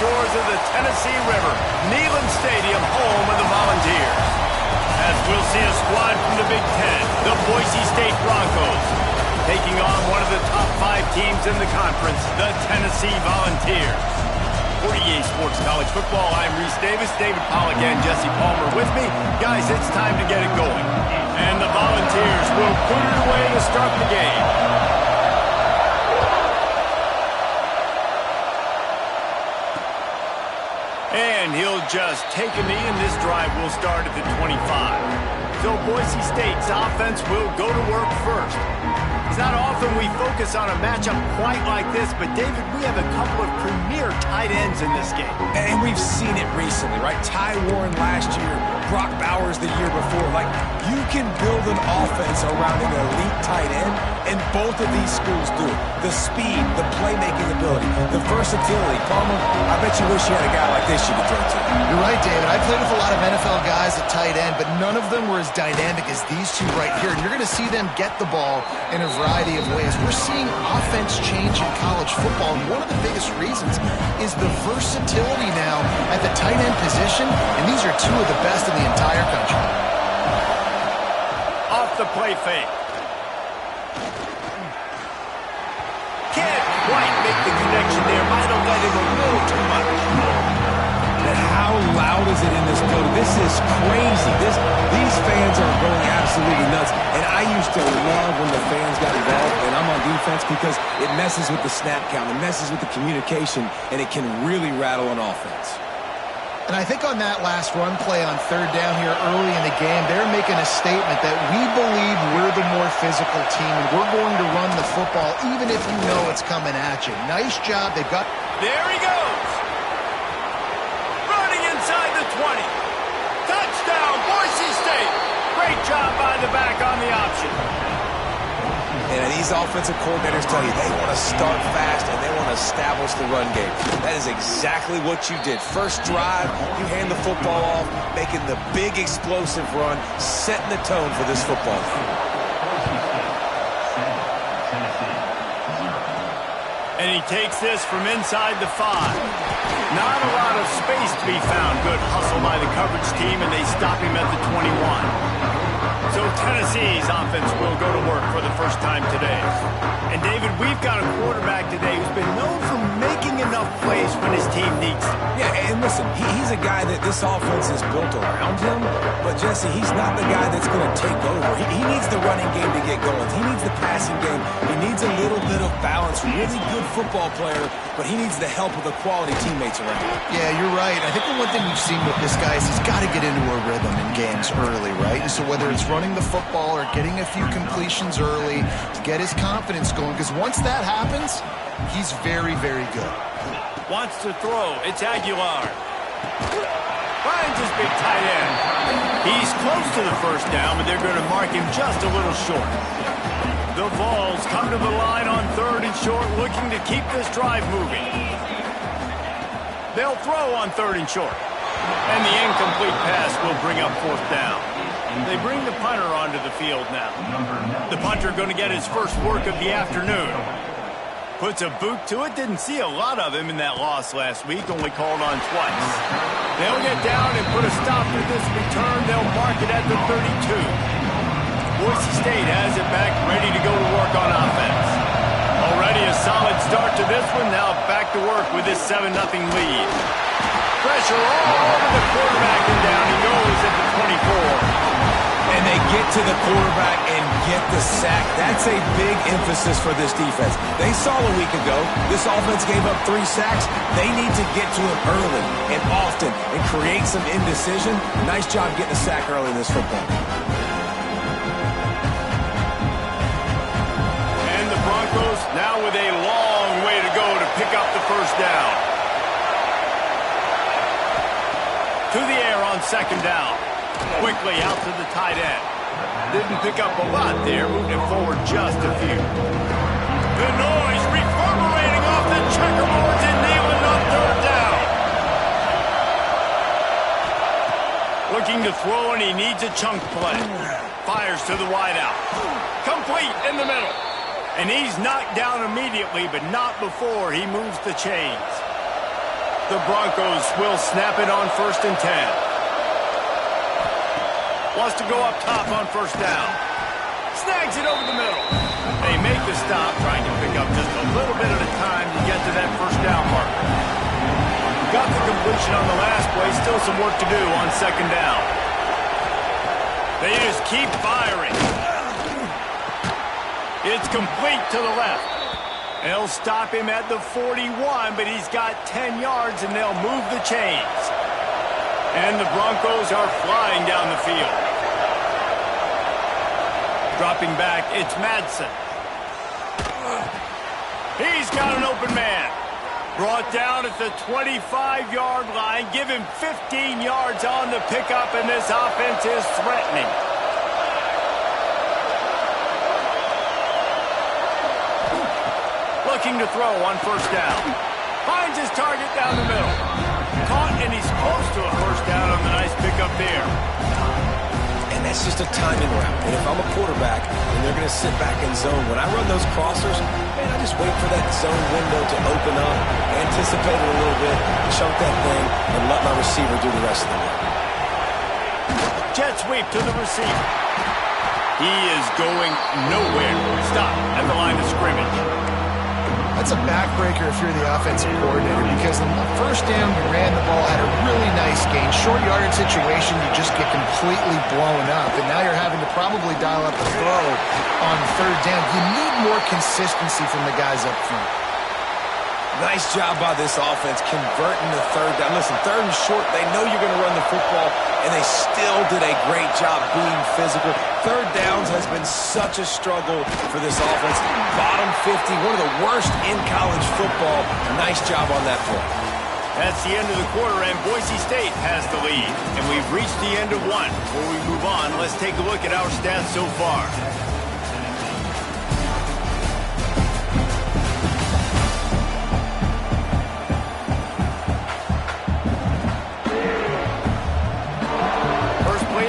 shores of the Tennessee River, Neyland Stadium, home of the Volunteers. As we'll see a squad from the Big Ten, the Boise State Broncos, taking on one of the top 5 teams in the conference, the Tennessee Volunteers. For EA Sports College Football, I'm Reese Davis, David Pollack, and Jesse Palmer with me. Guys, it's time to get it going. And the Volunteers will put it away to start the game. And he'll just take a knee, and this drive will start at the 25. So Boise State's offense will go to work first. It's not often we focus on a matchup quite like this, but David, we have a couple of premier tight ends in this game. And we've seen it recently, right? Ty Warren last year, Brock Bowers the year before. Like, you can build an offense around an elite tight end, and both of these schools do it. The speed, the playmaking ability, the versatility. Palmer, I bet you wish you had a guy like this you could throw to. You're right, David. I played with a lot of NFL guys at tight end, but none of them were as dynamic as these two right here. And you're going to see them get the ball in a variety of ways. We're seeing offense change in college football, and one of the biggest reasons is the versatility now at the tight end position, and these are two of the best in the entire country. Off the play fake. Can't quite make the connection there. Might have let him a little too much. And how loud is it in this building? This is crazy. These fans are going absolutely nuts. And I used to love when the fans got involved, and I'm on defense, because it messes with the snap count, it messes with the communication, and it can really rattle an offense. And I think on that last run play on third down here early in the game, they're making a statement that we believe we're the more physical team, and we're going to run the football even if you know it's coming at you. Nice job. They've got... There he goes. Running inside the 20. Touchdown, Boise State. Great job by the back on the option. And these offensive coordinators tell you they want to start fast and they want to establish the run game. That is exactly what you did. First drive, you hand the football off, making the big explosive run, setting the tone for this football game. And he takes this from inside the 5. Not a lot of space to be found. Good hustle by the coverage team, and they stop him at the 21. So Tennessee's offense will go to work for the first time today. And David, we've got a quarterback today who's been known for making enough plays when his team needs them. Yeah, and listen, he's a guy that this offense is built around him, but Jesse, he's not the guy that's going to take over. He needs the running game to get going. He needs the passing game. He needs a little bit of balance. Really good football player, but he needs the help of the quality teammates around him. Yeah, you're right. I think the one thing we've seen with this guy is he's got to get into a rhythm in games early, right? And so whether it's running the football or getting a few completions early to get his confidence going, because once that happens, he's very, very good. Wants to throw. It's Aguilar. Finds his big tight end. He's close to the first down, but they're going to mark him just a little short. The Vols come to the line on 3rd and short, looking to keep this drive moving. They'll throw on 3rd and short. And the incomplete pass will bring up 4th down. They bring the punter onto the field now. The punter going to get his first work of the afternoon. Puts a boot to it. Didn't see a lot of him in that loss last week. Only called on twice. They'll get down and put a stop to this return. They'll mark it at the 32. Boise State has it back, ready to go to work on offense. Already a solid start to this one. Now back to work with this 7-0 lead. Pressure all over the quarterback, and down he goes at the 24. And they get to the quarterback and get the sack. That's a big emphasis for this defense. They saw a week ago, this offense gave up 3 sacks. They need to get to it early and often and create some indecision. Nice job getting a sack early in this football. And the Broncos now with a long way to go to pick up the first down. To the air on 2nd down. Quickly out to the tight end. Didn't pick up a lot there, moved it forward just a few. The noise reverberating off the checkerboards and Neyland on 3rd down. Looking to throw, and he needs a chunk play. Fires to the wideout. Complete in the middle. And he's knocked down immediately, but not before he moves the chains. The Broncos will snap it on 1st and 10. Wants to go up top on 1st down. Snags it over the middle. They make the stop, trying to pick up just a little bit at a time to get to that 1st down mark. Got the completion on the last play. Still some work to do on 2nd down. They just keep firing. It's complete to the left. They'll stop him at the 41, but he's got 10 yards, and they'll move the chains. And the Broncos are flying down the field. Dropping back, it's Madsen. He's got an open man. Brought down at the 25-yard line. Give him 15 yards on the pickup, and this offense is threatening. Looking to throw on 1st down. Finds his target down the middle. Caught, and he's close to a 1st down on the nice pickup there. And that's just a timing route. And if I'm a quarterback and they're going to sit back in zone, when I run those crossers, man, I just wait for that zone window to open up, anticipate it a little bit, chunk that thing, and let my receiver do the rest of the work. Jet sweep to the receiver. He is going nowhere. Stop at the line of scrimmage. That's a backbreaker if you're the offensive coordinator, because on the 1st down, you ran the ball, had a really nice gain. Short yardage situation, you just get completely blown up, and now you're having to probably dial up the throw on 3rd down. You need more consistency from the guys up front. Nice job by this offense converting the 3rd down. Listen, 3rd and short, they know you're going to run the football, and they still did a great job being physical. 3rd downs has been such a struggle for this offense. Bottom 50, one of the worst in college football. Nice job on that play. That's the end of the quarter, and Boise State has the lead. And we've reached the end of one. Before we move on, let's take a look at our stats so far.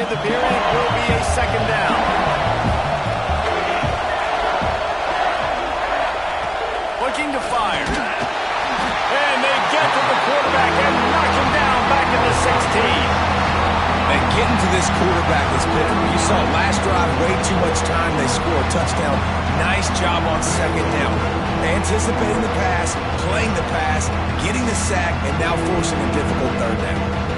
The period will be a 2nd down. Looking to fire. And they get to the quarterback and knock him down back in the 16. And getting to this quarterback is pivotal. You saw last drive, way too much time. They score a touchdown. Nice job on 2nd down. Anticipating the pass, playing the pass, getting the sack, and now forcing a difficult 3rd down.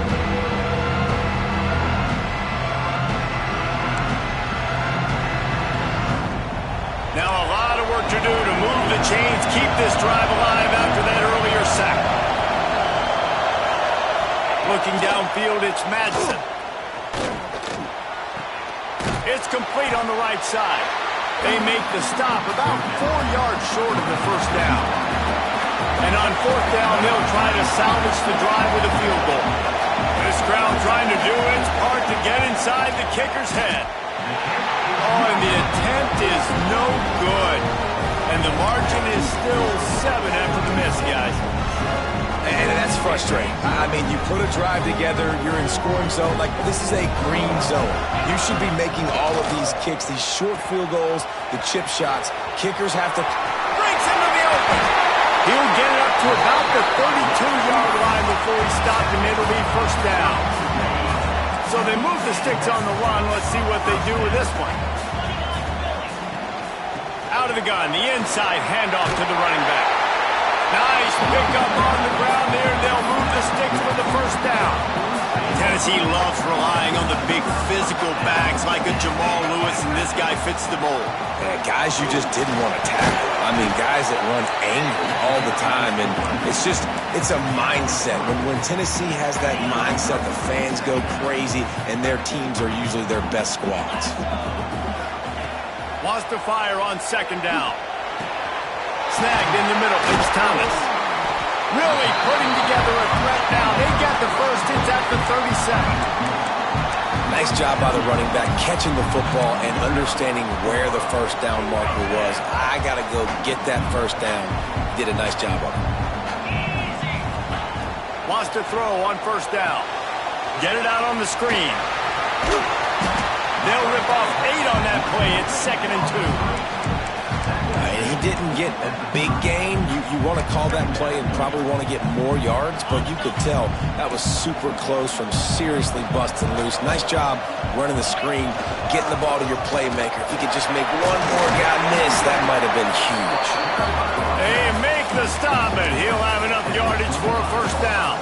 Now a lot of work to do to move the chains, keep this drive alive after that earlier sack. Looking downfield, it's Madsen. It's complete on the right side. They make the stop about 4 yards short of the 1st down. And on 4th down, they'll try to salvage the drive with a field goal. This crowd trying to do its part to get inside the kicker's head. Oh, and the attempt is no good. And the margin is still 7 after the miss, guys. And that's frustrating. I mean, you put a drive together, you're in scoring zone. Like, this is a green zone. You should be making all of these kicks, these short field goals, the chip shots. Kickers have to... Breaks into the open. He'll get it up to about the 32-yard line before he stopped, and it'll be 1st down. So they move the sticks on the run. Let's see what they do with this one. Out of the gun, the inside handoff to the running back. Nice pickup on the ground there. They'll move the sticks for the 1st down. Tennessee loves relying on the big physical backs like a Jamal Lewis, and this guy fits the mold. Guys you just didn't want to tackle. I mean, guys that run angry all the time, and it's a mindset. When Tennessee has that mindset, the fans go crazy, and their teams are usually their best squads. Wants to fire on 2nd down. Snagged in the middle. It's Thomas. Really putting together a threat now. They get the 1st. It's at the 37. Nice job by the running back, catching the football and understanding where the 1st down marker was. I got to go get that 1st down. Did a nice job of it. Wants to throw on 1st down. Get it out on the screen. They'll rip off 8 on that play. It's 2nd and 2. And he didn't get a big gain. You want to call that play and probably want to get more yards, but you could tell that was super close from seriously busting loose. Nice job running the screen, getting the ball to your playmaker. If he could just make one more guy miss, that might have been huge. They make the stop, and he'll have enough yardage for a first down.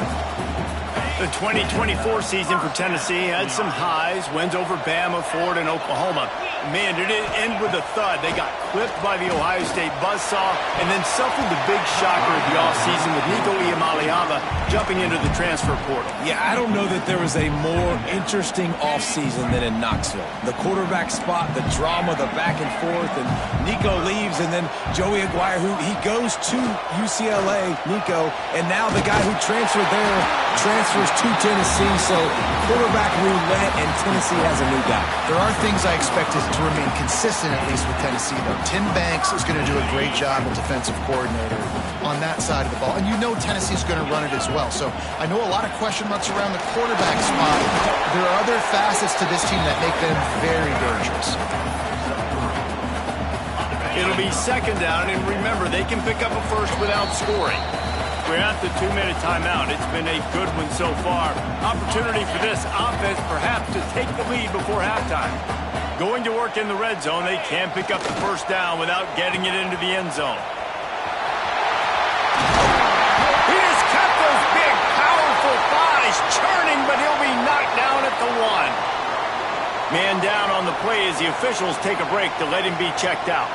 The 2024 season for Tennessee had some highs, wins over Bama, Ford, and Oklahoma. Man, did it end with a thud. They got clipped by the Ohio State buzzsaw and then suffered the big shocker of the offseason with Nico Iamaleava jumping into the transfer portal. Yeah, I don't know that there was a more interesting offseason than in Knoxville. The quarterback spot, the drama, the back and forth, and Nico leaves, and then Joey Aguirre, who he goes to UCLA, Nico, and now the guy who transferred there transfers to Tennessee, so quarterback roulette, and Tennessee has a new guy. There are things I expected to remain consistent, at least with Tennessee, though. Tim Banks is going to do a great job as defensive coordinator on that side of the ball, and you know Tennessee's going to run it as well. So I know a lot of question marks around the quarterback spot. There are other facets to this team that make them very dangerous. It'll be second down, and remember, they can pick up a first without scoring. We're at the 2-minute timeout. It's been a good one so far. Opportunity for this offense perhaps to take the lead before halftime. Going to work in the red zone, they can pick up the first down without getting it into the end zone. He just kept those big, powerful thighs churning, but he'll be knocked down at the 1. Man down on the play as the officials take a break to let him be checked out.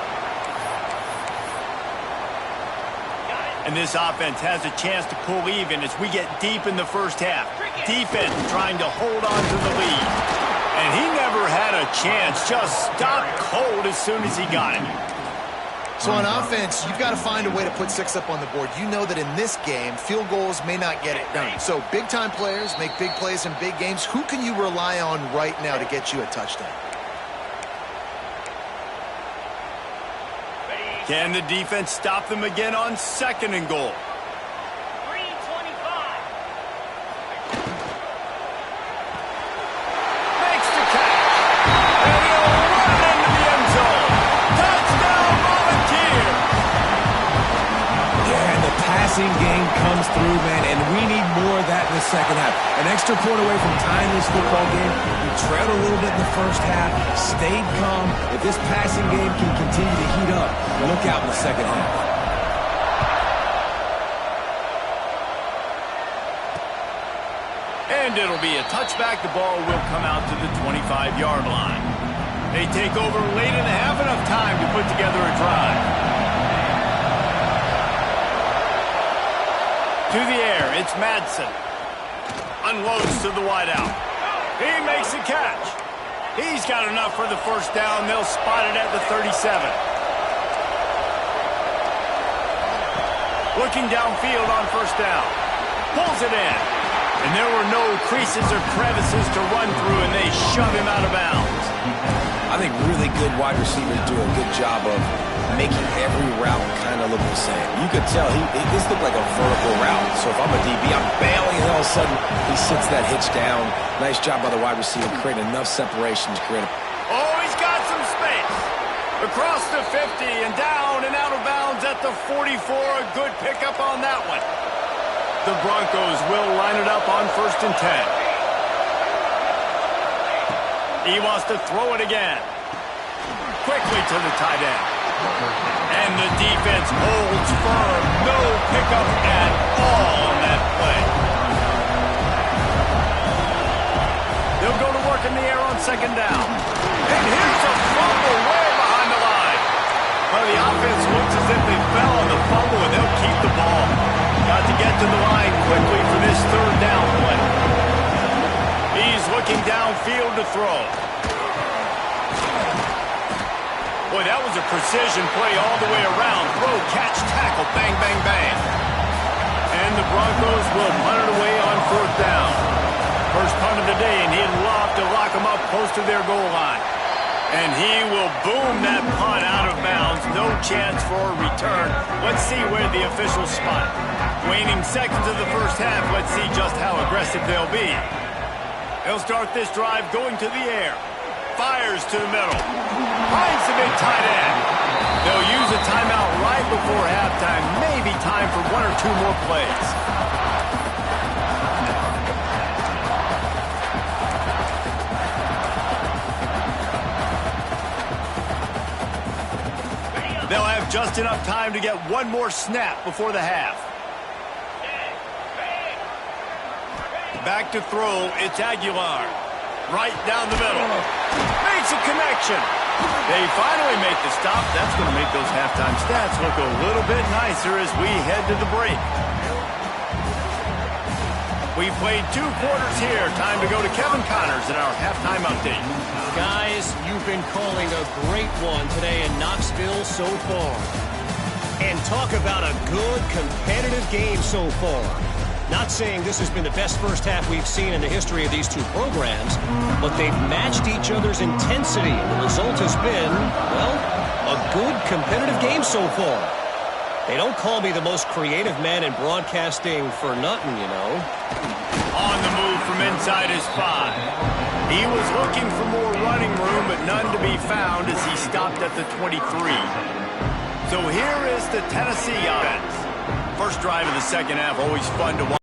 And this offense has a chance to pull even as we get deep in the first half. Defense trying to hold on to the lead. And he never had a chance, just stopped cold as soon as he got it. So on offense, you've got to find a way to put 6 up on the board. You know that in this game, field goals may not get it done. So big-time players make big plays in big games. Who can you rely on right now to get you a touchdown? Can the defense stop them again on 2nd and goal? 3:25. Makes the catch. And he'll run into the end zone. Touchdown, Volunteer. Yeah, and the passing game comes through, man, and we need more of that in the second half. An extra point away from tying this football game. We trailed a little bit in the first half, stayed calm. If this passing game can continue to heat up, look out in the second half. And it'll be a touchback. The ball will come out to the 25-yard line. They take over late in the half, enough time to put together a drive. To the air, it's Madsen. Unloads to the wideout. He makes the catch. He's got enough for the first down. They'll spot it at the 37. Looking downfield on first down. Pulls it in. And there were no creases or crevices to run through, and they shove him out of bounds. I think really good wide receivers do a good job of making every route kind of look the same. You could tell this looked like a vertical route. So if I'm a DB, I'm bailing, and all of a sudden he sits that hitch down. Nice job by the wide receiver, creating enough separation to create a... Oh, he's got some space. Across the 50 and down and out of bounds at the 44. A good pickup on that one. The Broncos will line it up on 1st and 10. He wants to throw it again. Quickly to the tight end. And the defense holds firm. No pickup at all on that play. They'll go to work in the air on 2nd down. And here's a fumble way behind the line. Well, the offense looks as if they fell on the fumble, and they'll keep the ball. Got to get to the line quickly for this 3rd down play. He's looking downfield to throw. Boy, that was a precision play all the way around. Throw, catch, tackle, bang, bang, bang. And the Broncos will punt it away on 4th down. First punt of the day, and he'd love to lock them up close to their goal line. And he will boom that punt out of bounds. No chance for a return. Let's see where the officials spot. Waning seconds of the first half. Let's see just how aggressive they'll be. They'll start this drive going to the air. Fires to the middle. Finds the big tight end. They'll use a timeout right before halftime. Maybe time for one or two more plays. They'll have just enough time to get one more snap before the half. Back to throw, it's Aguilar. Right down the middle. Makes a connection. They finally make the stop. That's going to make those halftime stats look a little bit nicer as we head to the break. We played 2 quarters here. Time to go to Kevin Connors in our halftime update. Guys, you've been calling a great one today in Knoxville so far. And talk about a good, competitive game so far. Not saying this has been the best first half we've seen in the history of these two programs, but they've matched each other's intensity, and the result has been, well, a good, competitive game so far. They don't call me the most creative man in broadcasting for nothing, you know. On the move from inside his 5. He was looking for more running room, but none to be found as he stopped at the 23. So here is the Tennessee offense. First drive of the second half, always fun to watch.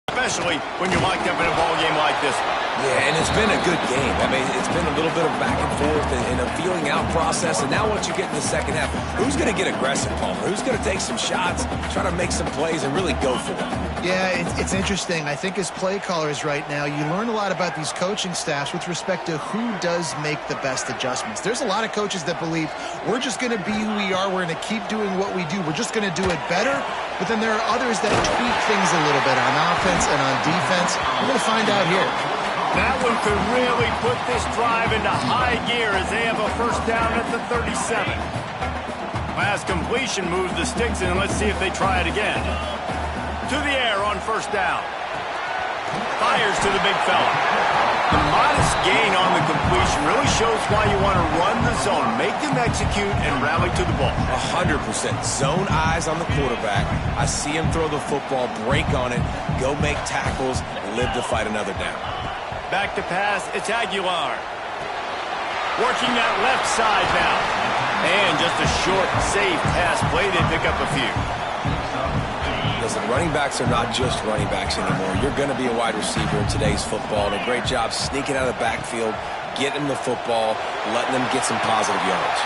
Especially when you're locked up in a ball game like this one. Yeah, and it's been a good game. I mean, it's been a little bit of back and forth and a feeling out process. And now once you get in the second half, who's going to get aggressive, Palmer? Who's going to take some shots, try to make some plays, and really go for it? Yeah, it's interesting. I think as play callers right now, you learn a lot about these coaching staffs with respect to who does make the best adjustments. There's a lot of coaches that believe we're just going to be who we are. We're going to keep doing what we do. We're just going to do it better. But then there are others that tweak things a little bit on offense and on defense. We're going to find out here. That one could really put this drive into high gear as they have a first down at the 37. Pass completion moves the sticks in. Let's see if they try it again. To the air on first down. Fires to the big fella. The modest gain on the completion really shows why you want to run the zone, make them execute, and rally to the ball. 100%. Zone eyes on the quarterback. I see him throw the football, break on it, go make tackles, and live to fight another down. Back to pass, it's Aguilar. Working that left side now. And just a short, safe pass play. They pick up a few. Listen, running backs are not just running backs anymore. You're going to be a wide receiver in today's football. And a great job sneaking out of the backfield, getting them the football, letting them get some positive yards.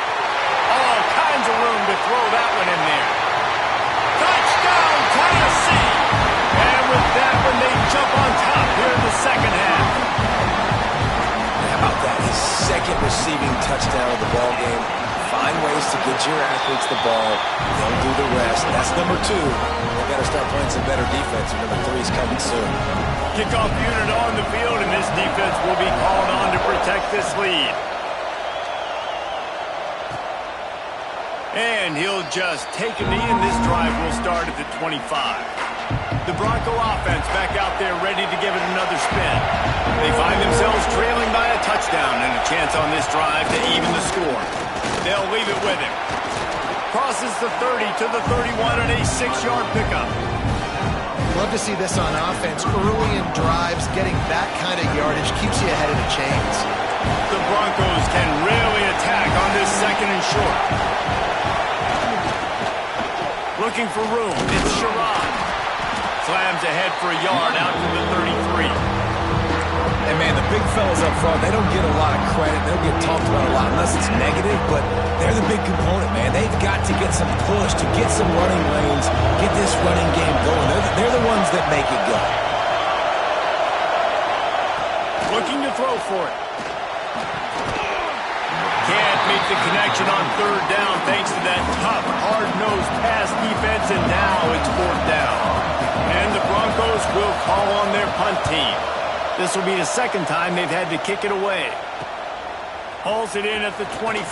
All kinds of room to throw that one in there. Touchdown, Tennessee! And with that one, they jump on top here in the second half. How about that? His second receiving touchdown of the ball game. Find ways to get your athletes the ball. They'll do the rest. That's number 2. They've got to start playing some better defense. Number 3 is coming soon. Kickoff unit on the field, and this defense will be called on to protect this lead. And he'll just take a knee, and this drive will start at the 25. The Bronco offense back out there ready to give it another spin. They find themselves trailing by a touchdown and a chance on this drive to even the score. They'll leave it with him. Crosses the 30 to the 31 and a 6-yard pickup. Love to see this on offense. Early in drives, getting that kind of yardage keeps you ahead of the chains. The Broncos can really attack on this second and short. Looking for room. It's Sherrod. Slams ahead for a yard out to the 33. And, man, the big fellas up front, they don't get a lot of credit. They don't get talked about a lot unless it's negative, but they're the big component, man. They've got to get some push, to get some running lanes, get this running game going. They're the ones that make it go. Looking to throw for it. Can't make the connection on third down thanks to that tough, hard-nosed pass defense, and now it's fourth down. And the Broncos will call on their punt team. This will be the second time they've had to kick it away. Hauls it in at the 25.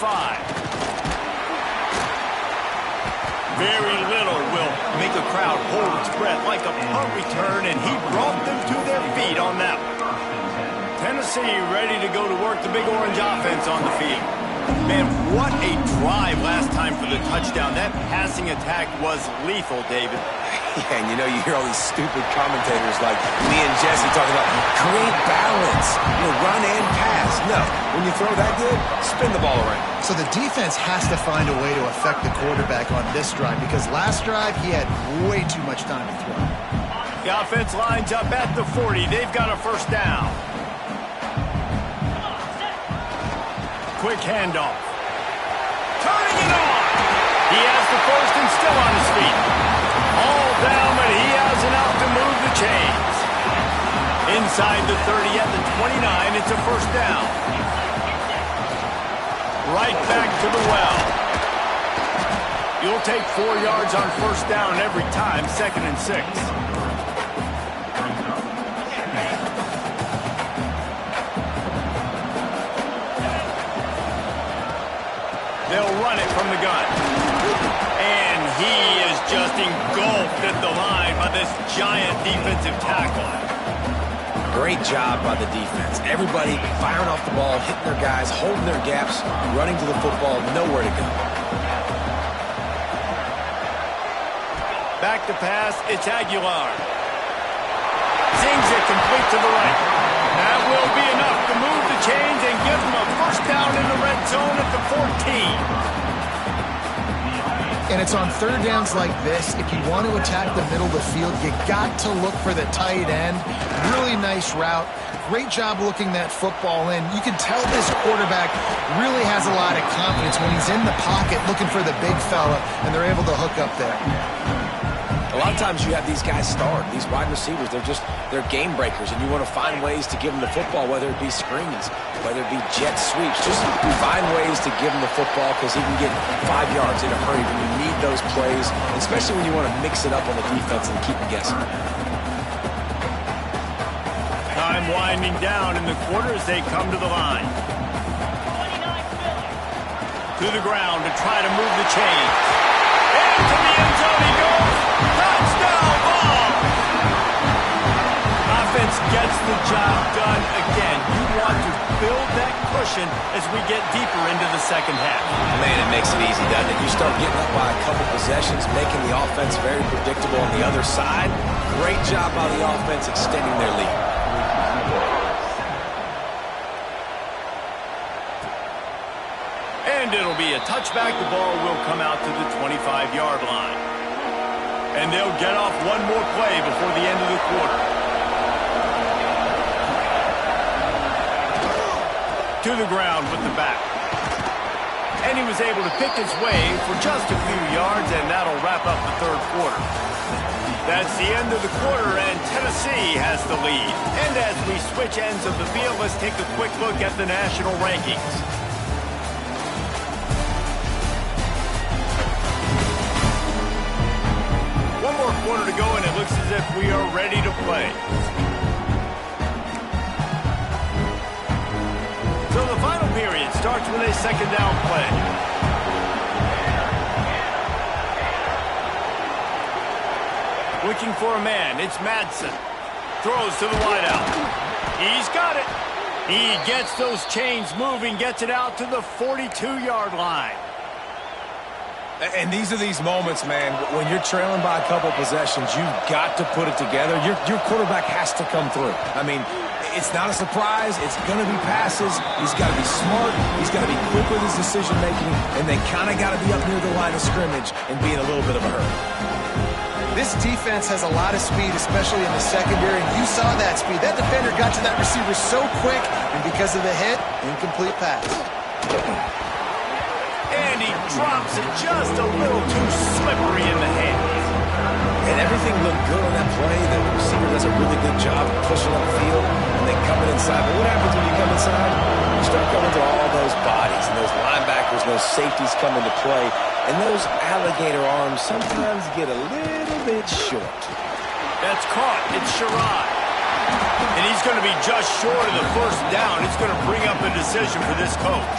Very little will make a crowd hold its breath like a punt return, and he brought them to their feet on that one. Tennessee ready to go to work the big orange offense on the field. Man, what a drive last time for the touchdown. That passing attack was lethal, David. Yeah, and you know, you hear all these stupid commentators like me and Jesse talking about create balance, run and pass. No, when you throw that good, spin the ball around. So the defense has to find a way to affect the quarterback on this drive because last drive he had way too much time to throw. The offense lines up at the 40. They've got a first down. Quick handoff. Turning it on. He has the first and still on his feet. All down, but he has enough to move the chains. Inside the 30 at the 29, it's a first down. Right back to the well. You'll take 4 yards on first down every time, 2nd and 6. They'll run it from the gun. And he is just engulfed at the line by this giant defensive tackle. Great job by the defense. Everybody firing off the ball, hitting their guys, holding their gaps, running to the football, nowhere to go. Back to pass, it's Aguilar. Zings it complete to the right. That will be enough to move the chains and give them a first down in the red zone at the 14. And it's on third downs like this. If you want to attack the middle of the field, you got to look for the tight end. Really nice route. Great job looking that football in. You can tell this quarterback really has a lot of confidence when he's in the pocket looking for the big fella, and they're able to hook up there. A lot of times you have these guys start, these wide receivers, they're game breakers, and you want to find ways to give them the football, whether it be screens, whether it be jet sweeps. Just find ways to give him the football because he can get 5 yards in a hurry when you need those plays, especially when you want to mix it up on the defense and keep them guessing. Time winding down in the quarter as they come to the line. To the ground to try to move the chains. Into the end zone he goes. Touchdown ball. Offense gets the job done again. You want to build that cushion as we get deeper into the second half. Man, it makes it easy, doesn't it? You start getting up by a couple possessions, making the offense very predictable on the other side. Great job by the offense extending their lead. And it'll be a touchback. The ball will come out to the 25-yard line. And they'll get off one more play before the end of the quarter. To the ground with the back. And he was able to pick his way for just a few yards, and that'll wrap up the third quarter. That's the end of the quarter, and Tennessee has the lead. And as we switch ends of the field, let's take a quick look at the national rankings. One more quarter to go, and it looks as if we are ready to play. So the final period starts with a second down play. Looking for a man, it's Madsen. Throws to the wideout. He's got it. He gets those chains moving, gets it out to the 42-yard line. And these are these moments, man, when you're trailing by a couple possessions, you've got to put it together. Your quarterback has to come through. I mean, it's not a surprise. It's going to be passes. He's got to be smart. He's got to be quick with his decision-making, and they kind of got to be up near the line of scrimmage and be in a little bit of a hurry. This defense has a lot of speed, especially in the secondary, and you saw that speed. That defender got to that receiver so quick, and because of the hit, incomplete pass. And he drops it just a little too slippery in the hands. And everything looked good on that play. The receiver does a really good job of pushing up the field and then coming inside. But what happens when you come inside? You start coming to all those bodies and those linebackers, those safeties come into play. And those alligator arms sometimes get a little bit short. That's caught. It's Sherrod. And he's going to be just short of the first down. It's going to bring up a decision for this coach.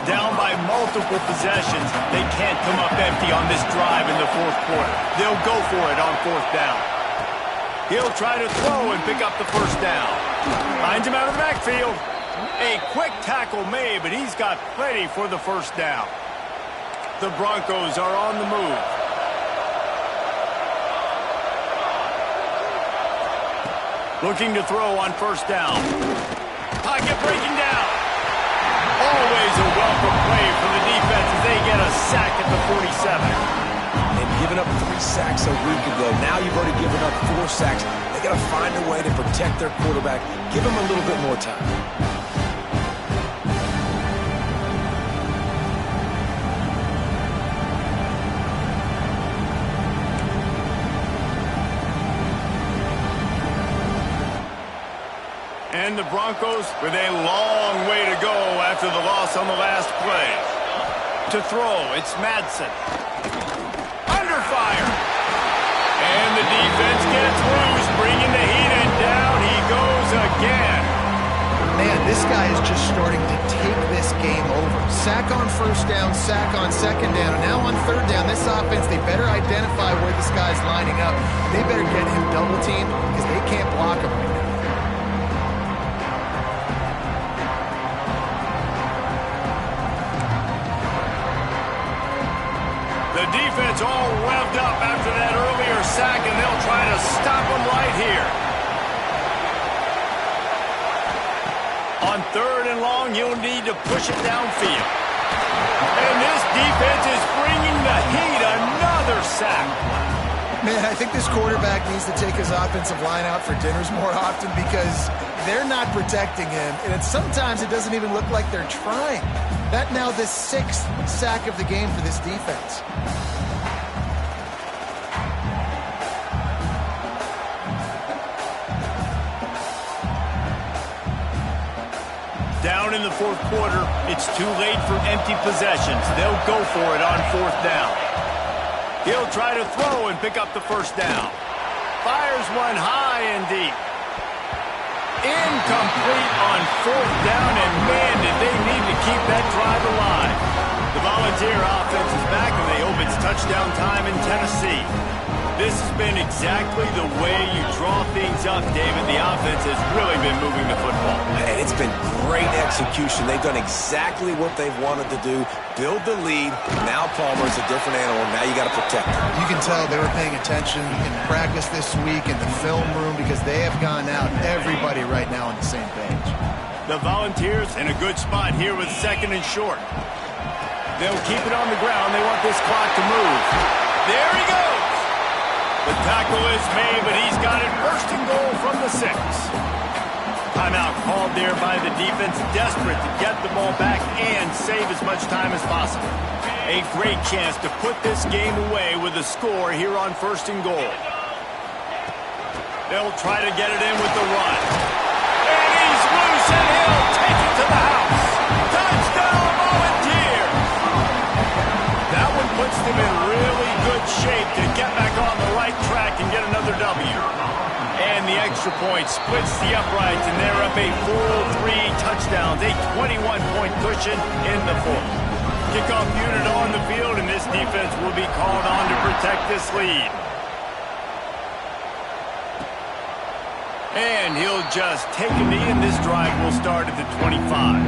Down by multiple possessions, they can't come up empty on this drive in the fourth quarter. They'll go for it on fourth down. He'll try to throw and pick up the first down. Finds him out of the backfield. A quick tackle made, but he's got plenty for the first down. The Broncos are on the move. Looking to throw on first down. Pocket breaking down. Always a welcome play from the defense as they get a sack at the 47. And giving up 3 sacks a week ago. Now you've already given up 4 sacks. They got to find a way to protect their quarterback. Give him a little bit more time. And the Broncos with a long way to go after the loss on the last play. To throw, it's Madsen. Under fire. And the defense gets loose, bringing the heat, and down he goes again. Man, this guy is just starting to take this game over. Sack on first down, sack on second down, and now on third down, this offense, they better identify where this guy's lining up. They better get him double teamed because they can't block him right now. The defense all revved up after that earlier sack, and they'll try to stop him right here. On third and long, he'll need to push it downfield. And this defense is bringing the heat. Another sack. Man, I think this quarterback needs to take his offensive line out for dinners more often because they're not protecting him. And sometimes it doesn't even look like they're trying. That now the 6th sack of the game for this defense. Down in the fourth quarter, it's too late for empty possessions. They'll go for it on fourth down. He'll try to throw and pick up the first down. Fires one high and deep. Incomplete on fourth down, and man, did they need to keep that drive alive. The Volunteer offense is back, and they hope it's touchdown time in Tennessee. This has been exactly the way you draw things up, David. The offense has really been moving the football. And it's been great execution. They've done exactly what they've wanted to do. Build the lead. Now Palmer's a different animal. Now you got to protect him. You can tell they were paying attention in practice this week in the film room because they have gone out. Everybody right now on the same page. The Volunteers in a good spot here with second and short. They'll keep it on the ground. They want this clock to move. There he goes. The tackle is made, but he's got it first and goal from the 6. Timeout called there by the defense, desperate to get the ball back and save as much time as possible. A great chance to put this game away with a score here on first and goal. They'll try to get it in with the run. And he's loose, and he'll take it to the house. Touchdown, Volunteers! That one puts them in really good shape to get back on the right track and get another W. And the extra point splits the uprights, and they're up a full 3 touchdowns, a 21-point cushion in the fourth. Kickoff unit on the field, and this defense will be called on to protect this lead. And he'll just take a knee, and this drive will start at the 25.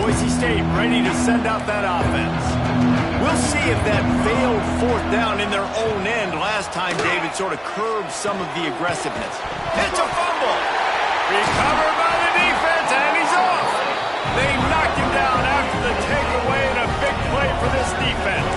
Boise State ready to send out that offense. We'll see if that failed fourth down in their own end last time, David, sort of curbed some of the aggressiveness. It's a fumble. Recovered by the defense, and he's off. They knocked him down after the takeaway, and a big play for this defense.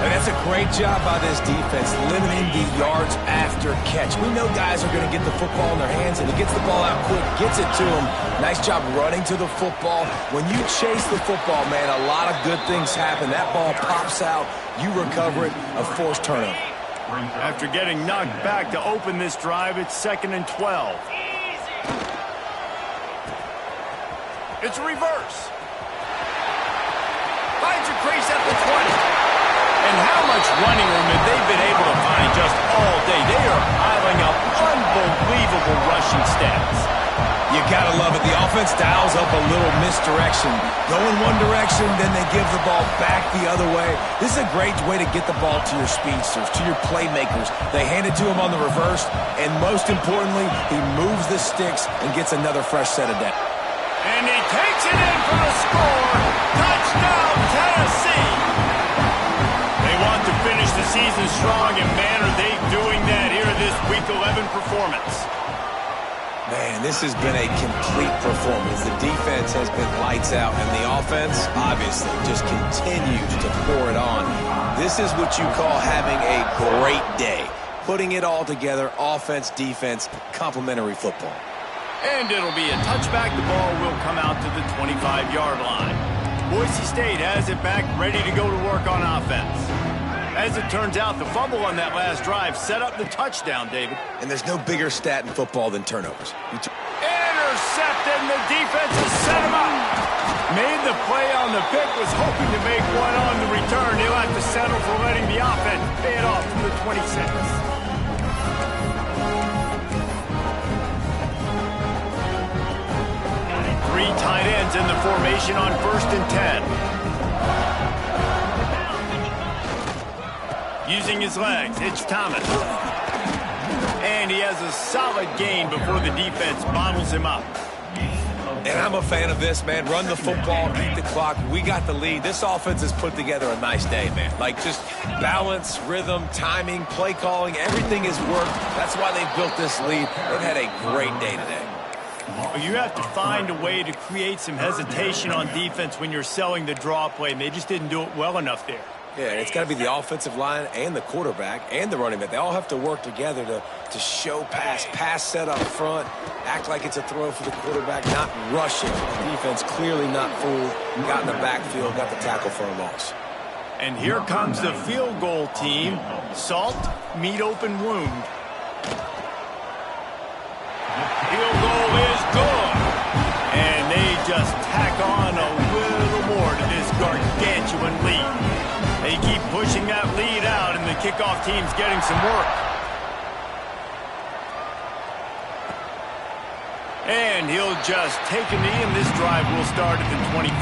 And that's a great job by this defense, limiting the yards after catch. We know guys are going to get the football in their hands, and he gets the ball out quick, gets it to him. Nice job running to the football. When you chase the football, man, a lot of good things happen. That ball pops out, you recover it, a forced turnover. After getting knocked back to open this drive, it's 2nd and 12. It's a reverse. Finds a crease at the 20. And how much running room have they been able to find just all day? They are piling up unbelievable rushing stats. You gotta love it. The offense dials up a little misdirection. Go in one direction, then they give the ball back the other way. This is a great way to get the ball to your speedsters, to your playmakers. They hand it to him on the reverse, and most importantly, he moves the sticks and gets another fresh set of depth. And he takes it in for the score. Touchdown, Tennessee. They want to finish the season strong, and man, are they doing that here this Week 11 performance. Man, this has been a complete performance. The defense has been lights out, and the offense, obviously, just continues to pour it on. This is what you call having a great day. Putting it all together, offense, defense, complementary football. And it'll be a touchback. The ball will come out to the 25-yard line. Boise State has it back, ready to go to work on offense. As it turns out, the fumble on that last drive set up the touchdown, David. And there's no bigger stat in football than turnovers. Intercepted, and the defense has set him up. Made the play on the pick, was hoping to make one on the return. He'll have to settle for letting the offense pay it off from the 26. 3 tight ends in the formation on 1st and 10. Using his legs, it's Thomas. And he has a solid gain before the defense bottles him up. And I'm a fan of this, man. Run the football, keep the clock. We got the lead. This offense has put together a nice day, man. Like, just balance, rhythm, timing, play calling, everything has worked. That's why they built this lead. They've had a great day today. You have to find a way to create some hesitation on defense when you're selling the draw play, and they just didn't do it well enough there. Yeah, it's got to be the offensive line and the quarterback and the running back. They all have to work together to show pass set up front, act like it's a throw for the quarterback, not rush it. The defense clearly not fooled, got in the backfield, got the tackle for a loss. And here comes the field goal team. Salt, meet open wound. Field goal is good. And they just tack on a little more to this gargantuan lead. They keep pushing that lead out, and the kickoff team's getting some work. And he'll just take a knee, and this drive will start at the 25.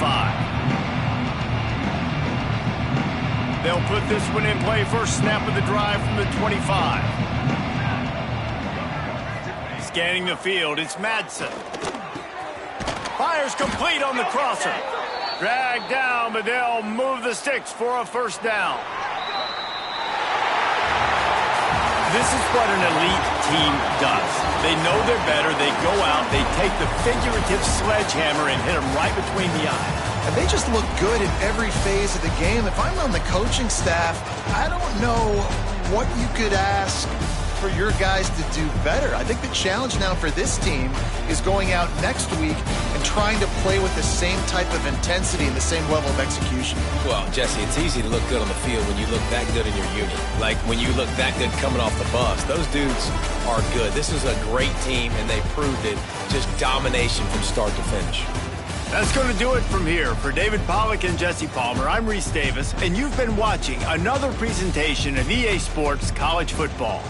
They'll put this one in play. First snap of the drive from the 25. Scanning the field, it's Madsen. Fires complete on the crosser. Dragged down, but they'll move the sticks for a first down. This is what an elite team does. They know they're better. They go out, they take the figurative sledgehammer and hit them right between the eyes. And they just look good in every phase of the game. If I'm on the coaching staff, I don't know what you could ask for your guys to do better. I think the challenge now for this team is going out next week and trying to play with the same type of intensity and the same level of execution. Well, Jesse, it's easy to look good on the field when you look that good in your unit. Like when you look that good coming off the bus. Those dudes are good. This is a great team, and they proved it. Just domination from start to finish. That's going to do it from here. For David Pollack and Jesse Palmer, I'm Reese Davis, and you've been watching another presentation of EA Sports College Football.